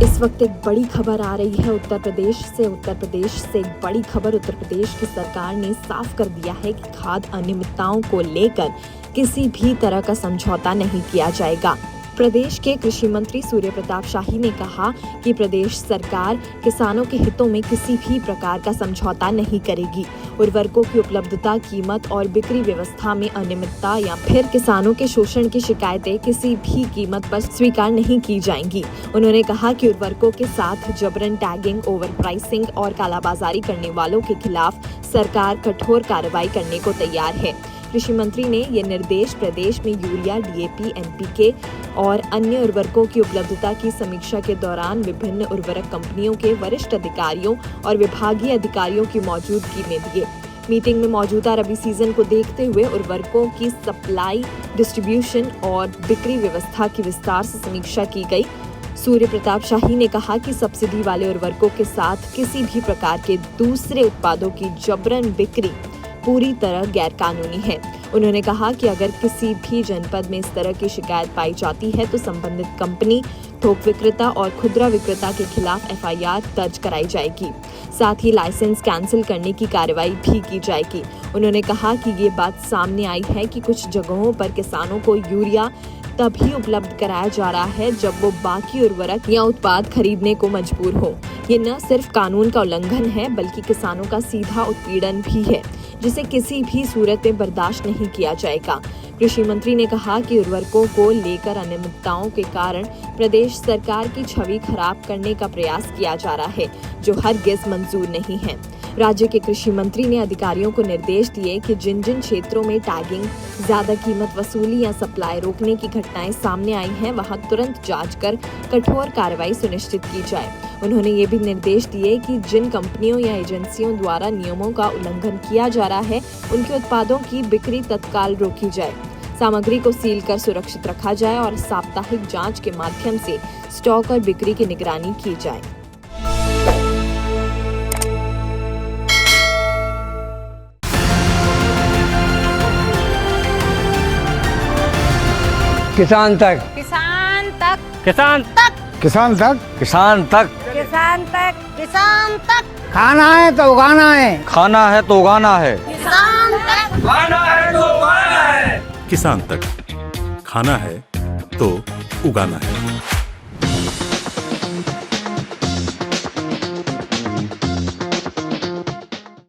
इस वक्त एक बड़ी खबर आ रही है उत्तर प्रदेश से एक बड़ी खबर। उत्तर प्रदेश की सरकार ने साफ कर दिया है कि खाद्य अनियमितताओं को लेकर किसी भी तरह का समझौता नहीं किया जाएगा। प्रदेश के कृषि मंत्री सूर्य प्रताप शाही ने कहा कि प्रदेश सरकार किसानों के हितों में किसी भी प्रकार का समझौता नहीं करेगी। उर्वरकों की उपलब्धता, कीमत और बिक्री व्यवस्था में अनियमितता या फिर किसानों के शोषण की शिकायतें किसी भी कीमत पर स्वीकार नहीं की जाएंगी। उन्होंने कहा कि उर्वरकों के साथ जबरन टैगिंग, ओवर प्राइसिंग और कालाबाजारी करने वालों के खिलाफ सरकार कठोर कार्रवाई करने को तैयार है। कृषि मंत्री ने ये निर्देश प्रदेश में यूरिया, डीएपी, एनपीके और अन्य उर्वरकों की उपलब्धता की समीक्षा के दौरान विभिन्न उर्वरक कंपनियों के वरिष्ठ अधिकारियों और विभागीय अधिकारियों की मौजूदगी में दिए। मीटिंग में मौजूदा रबी सीजन को देखते हुए उर्वरकों की सप्लाई, डिस्ट्रीब्यूशन और बिक्री व्यवस्था की विस्तार से समीक्षा की गई। सूर्य प्रताप शाही ने कहा कि सब्सिडी वाले उर्वरकों के साथ किसी भी प्रकार के दूसरे उत्पादों की जबरन बिक्री पूरी तरह गैर कानूनी है। उन्होंने कहा कि अगर किसी भी जनपद में इस तरह की शिकायत पाई जाती है तो संबंधित कंपनी, थोक विक्रेता और खुदरा विक्रेता के खिलाफ एफआईआर दर्ज कराई जाएगी। साथ ही लाइसेंस कैंसिल करने की कार्रवाई भी की जाएगी। उन्होंने कहा कि ये बात सामने आई है कि कुछ जगहों पर किसानों को यूरिया तभी उपलब्ध कराया जा रहा है जब वो बाकी उर्वरक या उत्पाद खरीदने को मजबूर हो। ये न सिर्फ कानून का उल्लंघन है बल्कि किसानों का सीधा उत्पीड़न भी है, जिसे किसी भी सूरत में बर्दाश्त नहीं किया जाएगा। कृषि मंत्री ने कहा कि उर्वरकों को लेकर अनियमितताओं के कारण प्रदेश सरकार की छवि खराब करने का प्रयास किया जा रहा है, जो हरगिज मंजूर नहीं है। राज्य के कृषि मंत्री ने अधिकारियों को निर्देश दिए कि जिन जिन क्षेत्रों में टैगिंग, ज्यादा कीमत वसूली या सप्लाई रोकने की घटनाएं सामने आई हैं, वहां तुरंत जांच कर कठोर कार्रवाई सुनिश्चित की जाए। उन्होंने ये भी निर्देश दिए कि जिन कंपनियों या एजेंसियों द्वारा नियमों का उल्लंघन किया जा रहा है, उनके उत्पादों की बिक्री तत्काल रोकी जाए, सामग्री को सील कर सुरक्षित रखा जाए और साप्ताहिक जांच के माध्यम से स्टॉक और बिक्री की निगरानी की जाए। किसान तक, किसान तक, किसान तक, किसान तक, किसान तक, किसान तक, किसान तक, खाना है तो उगाना है, खाना है तो उगाना है, किसान तक, खाना है तो उगाना है। किसान तक, खाना है तो उगाना है।